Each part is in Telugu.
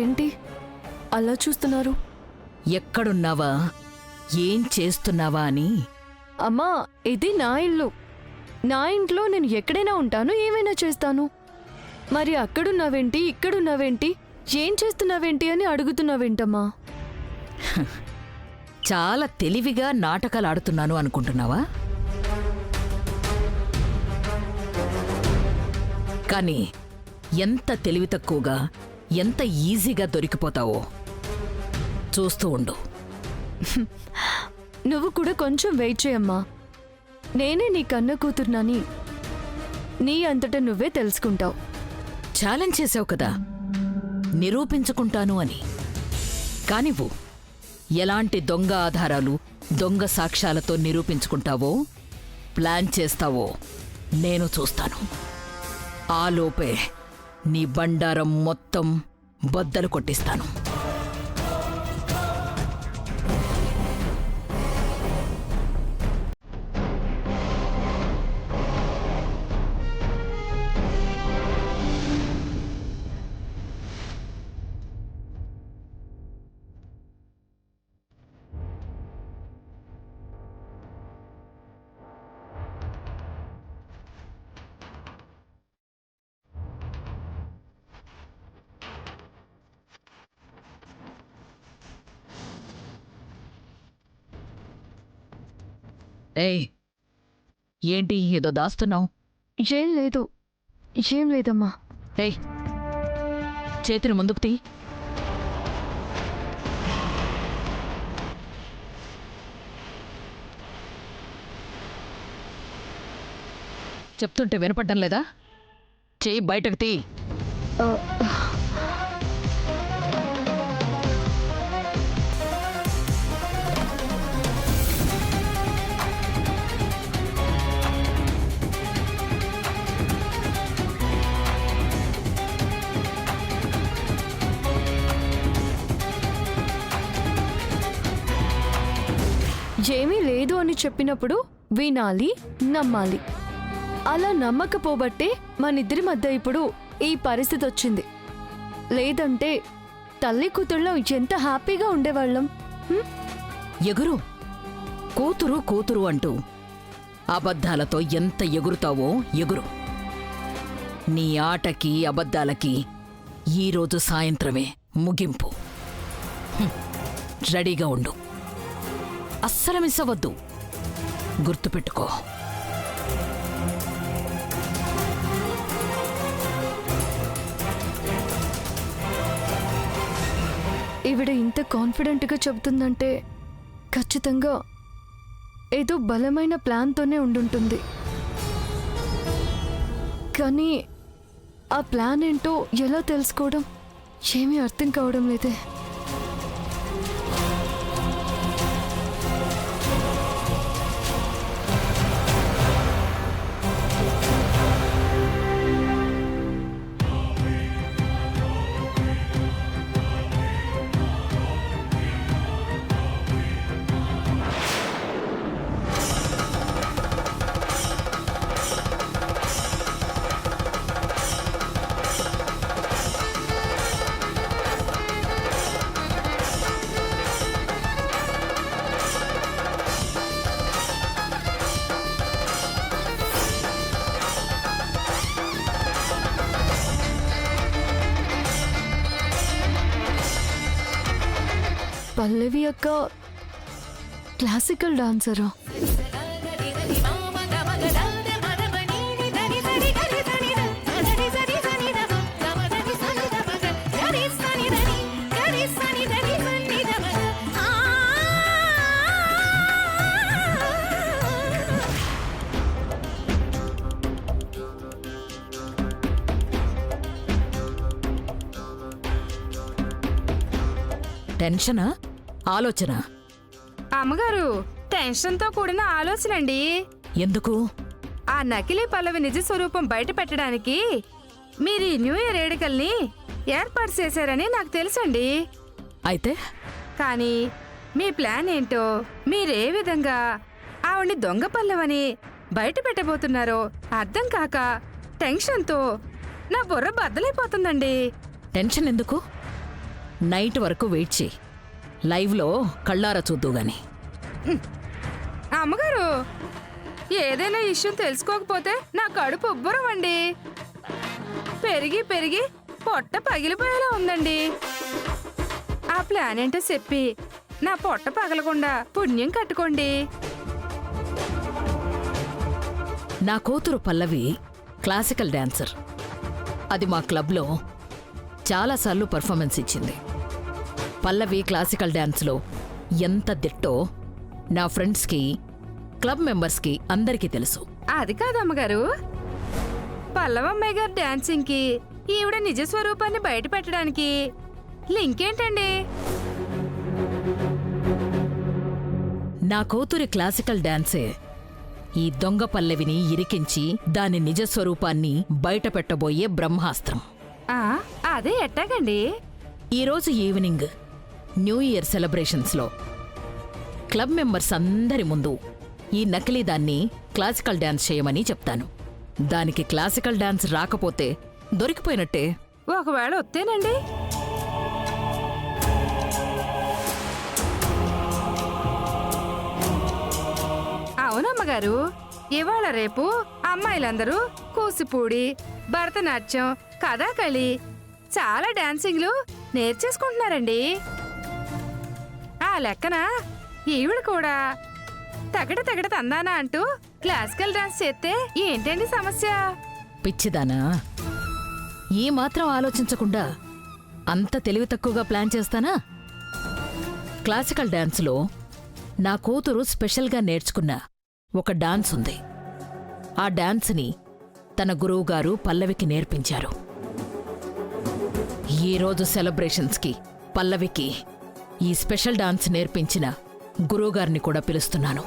ఏంటి అలా చూస్తున్నారు? ఎక్కడున్నావా, ఏం చేస్తున్నావా అని. అమ్మా, ఇది నా ఇల్లు. నా ఇంట్లో నేను ఎక్కడైనా ఉంటాను, ఏమైనా చేస్తాను. మరి అక్కడున్నావేంటి, ఇక్కడున్నావేంటి, ఏం చేస్తున్నావేంటి అని అడుగుతున్నావేంటమ్మా? చాలా తెలివిగా నాటకాలు ఆడుతున్నాను అనుకుంటున్నావా? కానీ ఎంత తెలివి తక్కువగా, ఎంత ఈజీగా దొరికిపోతావో చూస్తూ ఉండు. నువ్వు కూడా కొంచెం వెయిట్ చేయమ్మా. నేనే నీ కన్న కూతుర్నని నీ అంతటా నువ్వే తెలుసుకుంటావు. ఛాలెంజ్ చేసావు కదా నిరూపించుకుంటాను అని. కానివ్వు, ఎలాంటి దొంగ ఆధారాలు, దొంగ సాక్ష్యాలతో నిరూపించుకుంటావో, ప్లాన్ చేస్తావో నేను చూస్తాను. ఆలోపే నీ బండారం మొత్తం బద్దలు కొట్టిస్తాను. ఏయ్, ఏంటి ఏదో దాస్తున్నావు? ఏం లేదు, ఏం లేదమ్మా. ఏయ్, చేతిని ముందుకు తీ. చెప్తుంటే వినపడ్డం లేదా? చేయి బయటకు తీ. ఆ, ఏమీ లేదు అని చెప్పినప్పుడు వినాలి, నమ్మాలి. అలా నమ్మకపోబట్టే మనిద్దరి మధ్య ఇప్పుడు ఈ పరిస్థితి వచ్చింది. లేదంటే తల్లి కూతుళ్ళం ఎంత హ్యాపీగా ఉండేవాళ్ళం. ఎగురు, కూతురు కూతురు అంటూ అబద్ధాలతో ఎంత ఎగురుతావో ఎగురు. నీ ఆటకి అబద్ధాలకి ఈరోజు సాయంత్రమే ముగింపు. రెడీగా ఉండు, అస్సలు మిస్ అవ్వద్దు. గుర్తుపెట్టుకో. ఈవిడ ఇంత కాన్ఫిడెంట్గా చెబుతుందంటే ఖచ్చితంగా ఏదో బలమైన ప్లాన్తోనే ఉండుంటుంది. కానీ ఆ ప్లాన్ ఏంటో ఎలా తెలుసుకోవడం ఏమీ అర్థం కావడం లేదే. పల్లవి అక్క క్లాసికల్ డాన్సరా? టెన్షనా, ఆలోచన? అమ్మగారు, టెన్షన్తో కూడిన ఆలోచనండి. ఎందుకు? ఆ నకిలీ పల్లవి నిజ స్వరూపం బయట పెట్టడానికి మీరు ఈ న్యూ ఇయర్ వేడుకల్ని ఏర్పాటు చేశారని నాకు తెలుసండి. అయితే కానీ మీ ప్లాన్ ఏంటో, మీరే విధంగా ఆవిడ్ని దొంగ పల్లవని బయట పెట్టబోతున్నారో అర్థం కాక టెన్షన్తో నా బుర్ర బద్దలైపోతుందండి. టెన్షన్ ఎందుకు? నైట్ వరకు వెయిట్ చేయి. లైవ్లో కళ్ళారా చూద్దు గాని. అమ్మగారు, ఏదైనా విషయం తెలుసుకోకపోతే నా కడుపు ఉబ్బరమండి. పెరిగి పెరిగి పొట్ట పగిలిపోయేలా ఉందండి. ఆ ప్లాన్ ఏంటో చెప్పి నా పొట్ట పగలకుండా పుణ్యం కట్టుకోండి. నా కూతురు పల్లవి క్లాసికల్ డాన్సర్. అది మా క్లబ్లో చాలాసార్లు పర్ఫార్మెన్స్ ఇచ్చింది. పల్లవి క్లాసికల్ డాన్స్లో ఎంత దిట్టో నా ఫ్రెండ్స్కి, క్లబ్ మెంబర్స్కి అందరికీ తెలుసు. అది కాదమ్మగారు, పల్లవమ్మాయి గారు డాన్సింగ్కి ఈవిడ నిజ స్వరూపాన్ని బయట పెట్టడానికి లింక్ ఏంటండి? నా కూతురి క్లాసికల్ డాన్సే ఈ దొంగ పల్లవిని ఇరికించి దాని నిజస్వరూపాన్ని బయటపెట్టబోయే బ్రహ్మాస్త్రం. అదే ఎట్టాగండి? ఈరోజు ఈవినింగ్ న్యూ ఇయర్ సెలబ్రేషన్స్లో క్లబ్ మెంబర్స్ అందరి ముందు ఈ నకిలీదాన్ని క్లాసికల్ డాన్స్ చేయమని చెప్తాను. దానికి క్లాసికల్ డాన్స్ రాకపోతే దొరికిపోయినట్టే. ఒకవేళ వస్తేనండి? అవునమ్మగారు, ఇవాళ రేపు అమ్మాయిలందరూ కూచిపూడి, భరతనాట్యం, కథాకళి చాలా డాన్సింగ్లు నేర్చేసుకుంటున్నారండి. ఆ లెక్కన ఈవిడ కూడా తగడ తగడ తందానా అంటూ క్లాసికల్ డాన్స్ చేస్తే ఏంటండి సమస్య? పిచ్చిదానా, ఈ మాత్రం ఆలోచించకుండా అంత తెలివి తక్కువగా ప్లాన్ చేస్తానా? క్లాసికల్ డాన్స్లో నా కూతురు స్పెషల్గా నేర్చుకున్న ఒక డాన్స్ ఉంది. ఆ డాన్స్ని తన గురువుగారు పల్లవికి నేర్పించారు. ఈరోజు సెలబ్రేషన్స్కి పల్లవికి ఈ స్పెషల్ డాన్స్ నేర్పించిన గురువుగారిని కూడా పిలుస్తున్నాను.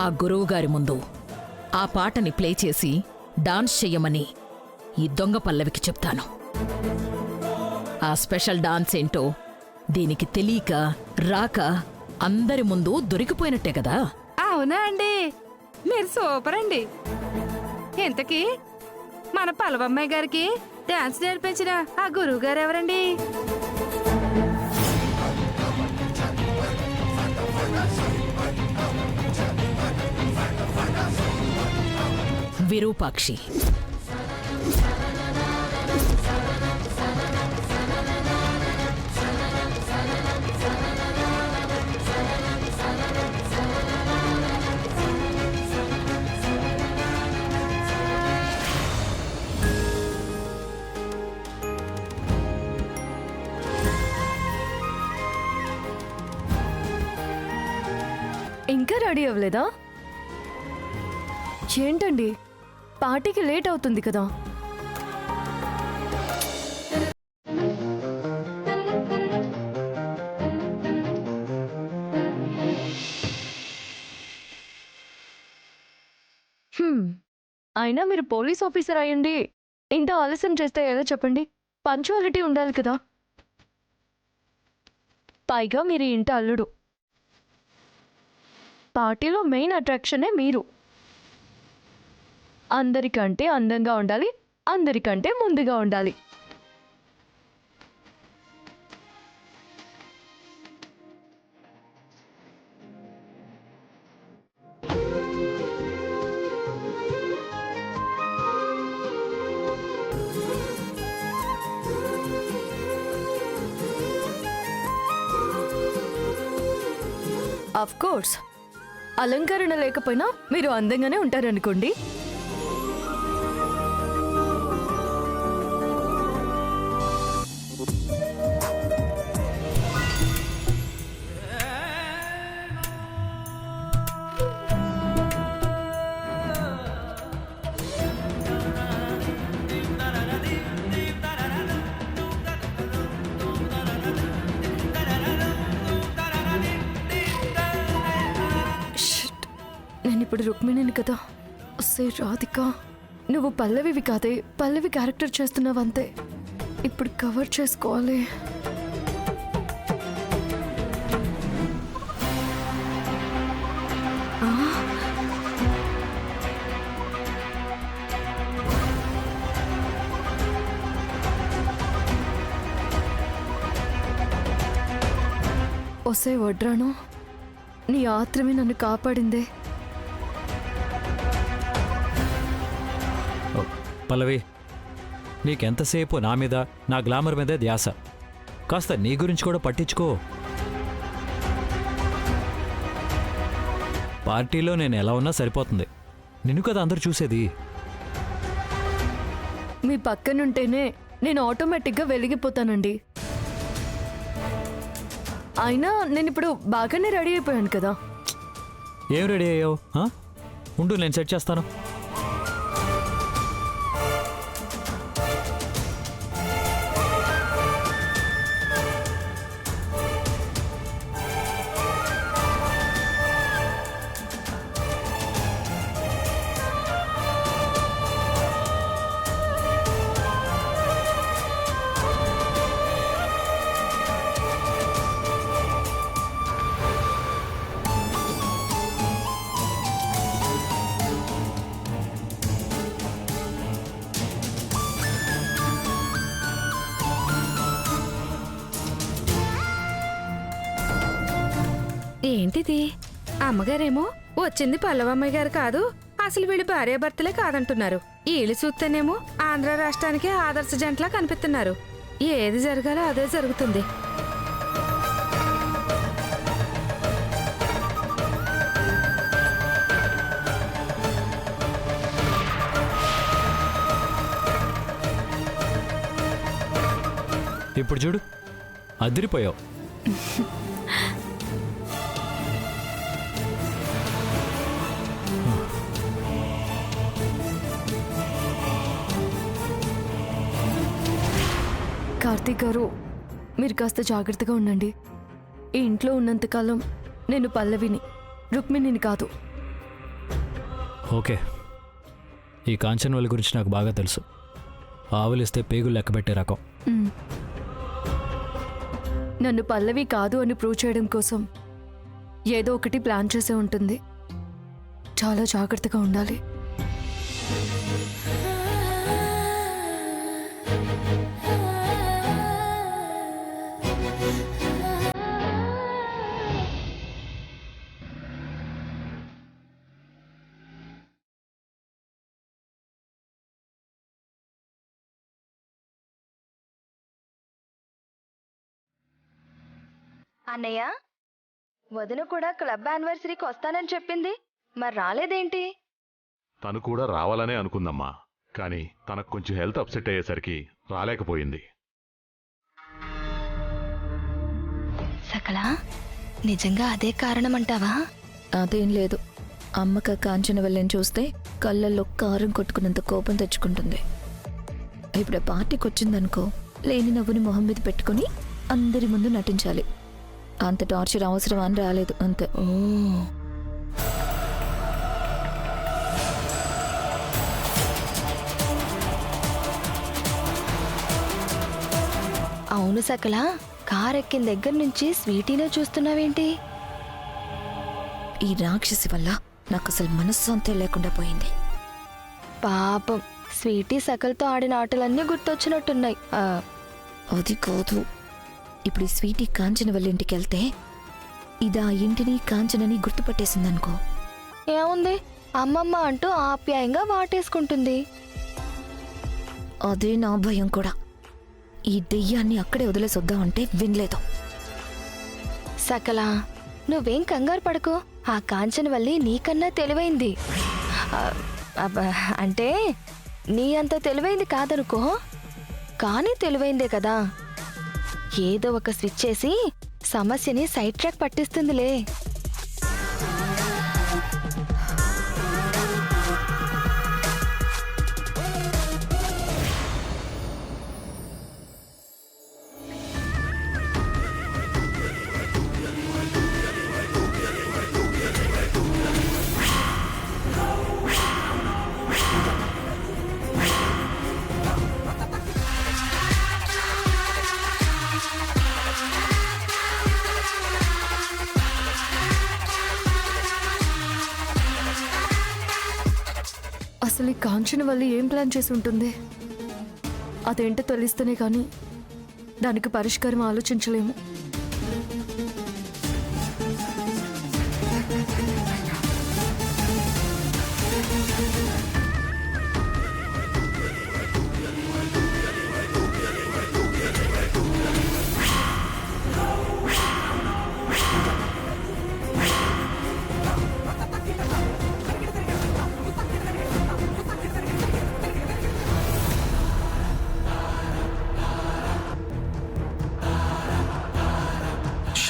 ఆ గురువుగారి ముందు ఆ పాటని ప్లే చేసి డాన్స్ చెయ్యమని ఈ దొంగ పల్లవికి చెప్తాను. ఆ స్పెషల్ డాన్స్ ఏంటో దీనికి తెలియక రాక అందరి ముందు దొరికిపోయినట్టే కదా. అవునా అండి, మీరు సూపర్ అండి. ఇంతకీ మన పల్లవమ్మాయి గారికి డాన్స్ నేర్పించిన ఆ గురువు గారు ఎవరండి? విరూపాక్షి. ఇంకా రెడీ అవ్వలేదా? ఏంటండి, పార్టీకి లేట్ అవుతుంది కదా. అయినా మీరు పోలీస్ ఆఫీసర్ అయ్యండి ఇంత ఆలస్యం చేస్తే ఏదో చెప్పండి. పంచువాలిటీ ఉండాలి కదా. పైగా మీరు ఇంట అల్లుడు. పార్టీలో మెయిన్ అట్రాక్షనే మీరు. అందరికంటే అందంగా ఉండాలి, అందరికంటే ముందుగా ఉండాలి. ఆఫ్ కోర్స్, అలంకరణ లేకపోయినా మీరు అందంగానే ఉంటారనుకోండి. ఇప్పుడు రుక్మిణిని కదా. సే రాధిక, నువ్వు పల్లవివి కాదే, పల్లవి క్యారెక్టర్ చేస్తున్నావంతే. ఇప్పుడు కవర్ చేసుకోవాలి. ఒసే వడ్రాను, నీ ఆత్రమే నన్ను కాపాడిందే. ఓ, పల్లవి, నీకెంతసేపు నా మీద, నా గ్లామర్ మీదే ధ్యాస. కాస్త నీ గురించి కూడా పట్టించుకో. పార్టీలో నేను ఎలా ఉన్నా సరిపోతుంది. నిన్ను కదా అందరూ చూసేది. మీ పక్కనుంటేనే నేను ఆటోమేటిక్గా వెలిగిపోతానండి. అయినా నేను ఇప్పుడు బాగానే రెడీ అయిపోయాను కదా. ఏం రెడీ అయ్యావు? ఉండు, నేను సెట్ చేస్తాను. ఏంటిది? అమ్మగారేమో వచ్చింది పల్లవమ్మాయి గారు కాదు, అసలు వీళ్ళు భార్యాభర్తలే కాదంటున్నారు. వీళ్ళు చూస్తేనేమో ఆంధ్ర రాష్ట్రానికి ఆదర్శ జంటలా కనిపిస్తున్నారు. ఏది జరగాలో అదే జరుగుతుంది. ఇప్పుడు చూడు, అదిరిపోయావు. కార్తీక్ గారు, మీరు కాస్త జాగ్రత్తగా ఉండండి. ఈ ఇంట్లో ఉన్నంతకాలం నేను పల్లవిని, రుక్మిణిని కాదు. ఓకే, ఈ కాంచన్ వాళ్ళ గురించి నాకు బాగా తెలుసు. ఆవులిస్తే పేగులు లెక్కబెట్టే రకం. మ్. నన్ను పల్లవి కాదు అని ప్రూవ్ చేయడం కోసం ఏదో ఒకటి ప్లాన్ చేసే ఉంటుంది. చాలా జాగ్రత్తగా ఉండాలి. అన్నయ్య, వదిన కూడా క్లబ్ యానివర్సరీకి వస్తానని చెప్పింది, మరి రాలేదేంటి? తను కూడా రావాలనే అనుకుందమ్మా, కానీ తనకు కొంచెం హెల్త్ అప్సెట్ అయ్యేసరికి రాలేకపోయింది. సకలా, నిజంగా అదే కారణమంటావా? అదేం లేదు. అమ్మక కాంచన వెళ్ళని చూస్తే కళ్ళల్లో కారం కొట్టుకున్నంత కోపం తెచ్చుకుంటుంది. ఇప్పుడు ఆ పార్టీకి వచ్చిందనుకో, లేని నవ్వుని మొహం మీద పెట్టుకుని అందరి ముందు నటించాలి. అంత టార్చర్ అవసరం అని రాలేదు అంతే. అవును సకలా, కార్ ఎక్కిన దగ్గర నుంచి స్వీటీనే చూస్తున్నావేంటి? ఈ రాక్షసి వల్ల నాకు అసలు మనశ్శాంతి లేకుండా పోయింది. పాపం, స్వీటీ సకల్తో ఆడిన ఆటలన్నీ గుర్తొచ్చినట్టున్నాయి. అది కాదు, ఇప్పుడు ఈ స్వీటీ కాంచన వాళ్ళ ఇంటికి వెళ్తే ఇది ఆ ఇంటిని కాంచనని గుర్తుపట్టేసిందనుకో, ఏముంది, అమ్మమ్మ అంటూ ఆప్యాయంగా వాటేసుకుంటుంది. అదే నా భయం కూడా. ఈ దెయ్యాన్ని అక్కడే వదిలేసొద్దామంటే వినలేదు. సకలా, నువ్వేం కంగారు పడకు. ఆ కాంచనవల్లి నీకన్నా తెలివైంది. అంటే నీ అంత తెలివైంది కాదనుకో, కానీ తెలివైందే కదా. ఏదో ఒక స్విచ్ చేసి సమస్యని సైడ్ ట్రాక్ పట్టిస్తుందిలే. అసలు ఈ కాంచన వల్ల ఏం ప్లాన్ చేసి ఉంటుంది? అదేంటో తెలిస్తేనే కానీ దానికి పరిష్కారం ఆలోచించలేము.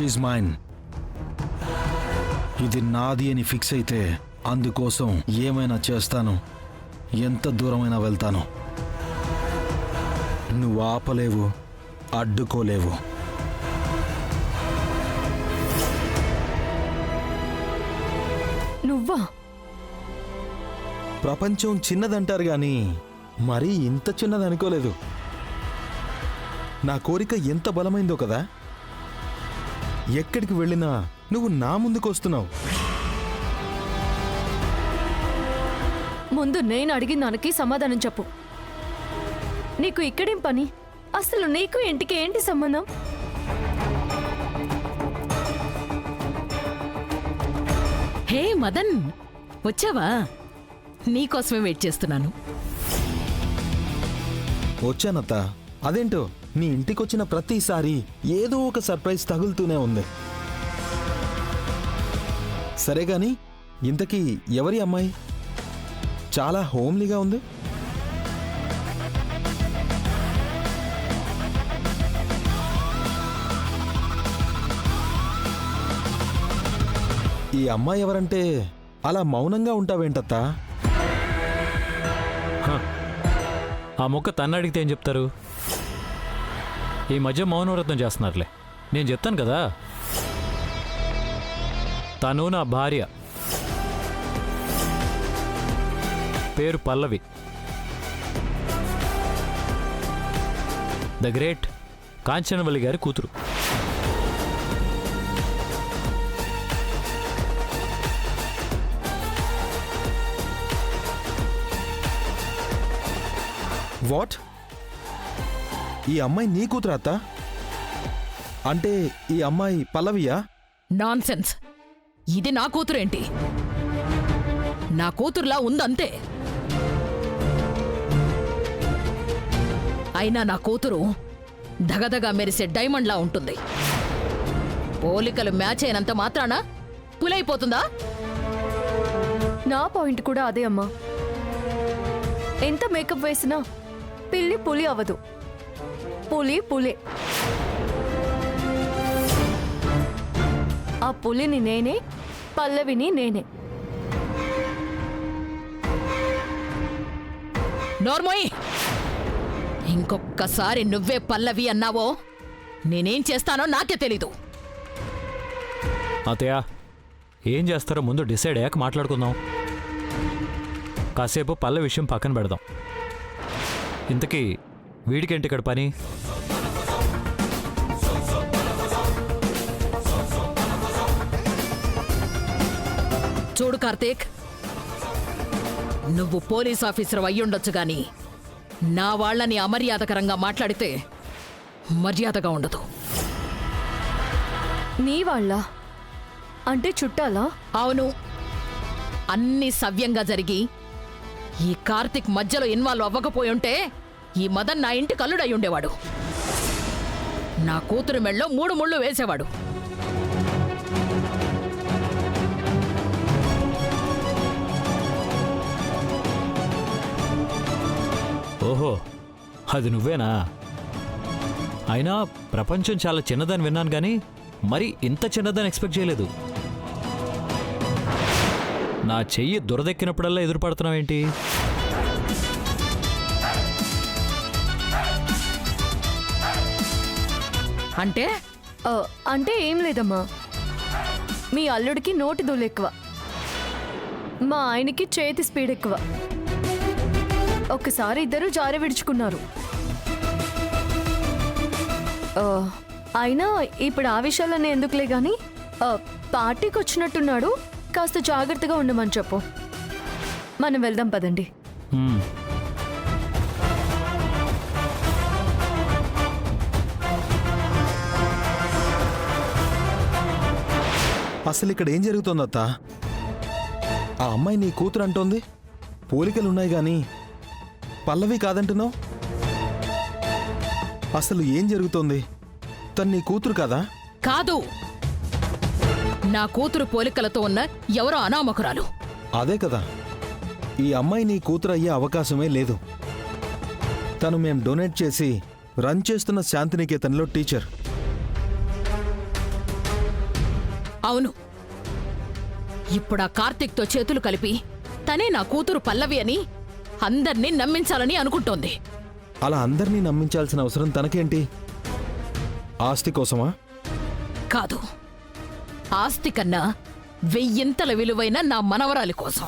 She's mine. ఇది నాది అని ఫిక్స్ అయితే అందుకోసం ఏమైనా చేస్తాను, ఎంత దూరమైనా వెళ్తాను. నువ్వు ఆపలేవు, అడ్డుకోలేవు. నువ్వా? ప్రపంచం చిన్నదంటారు గాని మరీ ఇంత చిన్నది అనుకోలేదు. నా కోరిక ఎంత బలమైందో కదా. ఎక్కడికి వెళ్ళినా నువ్వు నా ముందుకు వస్తున్నావు. ముందు నేను అడిగిన దానికి సమాధానం చెప్పు. నీకు ఇక్కడేం పని? అసలు నీకు ఇంటికి ఏంటి సంబంధం? హే మదన్, వచ్చావా? నీకోసమే వెయిట్ చేస్తున్నాను. వచ్చానత్త. అదేంటో నీ ఇంటికొచ్చిన ప్రతిసారి ఏదో ఒక సర్ప్రైజ్ తగులుతూనే ఉంది. సరే గాని ఇంతకీ ఎవరి అమ్మాయి? చాలా హోమ్లీగా ఉంది. ఈ అమ్మాయి ఎవరంటే అలా మౌనంగా ఉంటావేంటత్తా? ఆ మొక్క తన్ను అడిగితే ఏం చెప్తారు? ఈ మధ్య మౌనవ్రతం చేస్తున్నారులే. నేను చెప్తాను కదా, తను నా భార్య, పేరు పల్లవి, ద గ్రేట్ కాంచనవల్లి గారి కూతురు. వాట్? ఈ అమ్మాయి నీ కూతురు అత్త? అంటే ఈ అమ్మాయి పల్లవియా? నాన్సెన్స్. ఇది నా కూతురేంటి? నా కూతురులా ఉందంతే. అయినా నా కూతురు దగదగా మెరిసే డైమండ్లా ఉంటుంది. పోలికలు మ్యాచ్ అయినంత మాత్రాన పులైపోతుందా? నా పాయింట్ కూడా అదే అమ్మా. ఎంత మేకప్ వేసినా పిల్లి పులి అవ్వదు, పులి పులే. ఆ పులిని నేనే, పల్లవిని నేనే. నోర్మోయ్, ఇంకొక్కసారి నువ్వే పల్లవి అన్నావో నేనేం చేస్తానో నాకే తెలీదు. అతయ్య, ఏం చేస్తారో ముందు డిసైడ్ అయ్యాక మాట్లాడుకుందాం. కాసేపు పల్ల విషయం పక్కన పెడదాం. ఇంతకీ వీడికేంటి ఇక్కడ పని? చూడు కార్తీక్, నువ్వు పోలీస్ ఆఫీసర్ అయ్యుండొచ్చు గాని నా వాళ్ళని అమర్యాదకరంగా మాట్లాడితే మర్యాదగా ఉండదు. నీ వాళ్ళ అంటే చుట్టాలా? అవును. అన్నీ సవ్యంగా జరిగి ఈ కార్తీక్ మధ్యలో ఇన్వాల్వ్ అవ్వకపోయుంటే ఈ మదన్ నా ఇంటి కల్లుడై ఉండేవాడు. నా కూతురు మెళ్ళో 3 ముళ్ళు వేసేవాడు. ఓహో, అది నువ్వేనా? అయినా ప్రపంచం చాలా చిన్నదని విన్నాను కానీ మరి ఇంత చిన్నదని ఎక్స్పెక్ట్ చేయలేదు. నా చెయ్యి దురదెక్కినప్పుడల్లా ఎదురుపడుతున్నావేంటి? అంటే అంటే ఏం లేదమ్మా. మీ అల్లుడికి నోటి దూలు ఎక్కువ, మా ఆయనకి చేతి స్పీడ్ ఎక్కువ. ఒకసారి ఇద్దరు జారి విడుచుకున్నారు. అయినా ఇప్పుడు ఆ విషయాలన్నీ ఎందుకులే గాని, పార్టీకి వచ్చినట్టున్నాడు, కాస్త జాగ్రత్తగా ఉండమని చెప్పు. మనం వెళ్దాం పదండి. అసలు ఇక్కడ ఏం జరుగుతోందత్త? ఆ అమ్మాయి నీ కూతురు అంటోంది, పోలికలున్నాయి గాని పల్లవి కాదంటున్నావు. అసలు ఏం జరుగుతోంది? తను నీ కూతురు కదా? కాదు, నా కూతురు పోలికలతో ఉన్న ఎవరో అనామకురాలు. అదే కదా, ఈ అమ్మాయి నీ కూతురు అయ్యే అవకాశమే లేదు. తను మేం డొనేట్ చేసి రన్ చేస్తున్న శాంతినికేతన్లో టీచర్. అవును, ఇప్పుడా కార్తీక్తో చేతులు కలిపి తనే నా కూతురు పల్లవి అని అందర్నీ నమ్మించాలని అనుకుంటోంది. అలా అందరినీ నమ్మించాల్సిన అవసరం తనకేంటి? ఆస్తి కోసమా? కాదు, ఆస్తి కన్నా 1000 విలువైన నా మనవరాలి కోసం.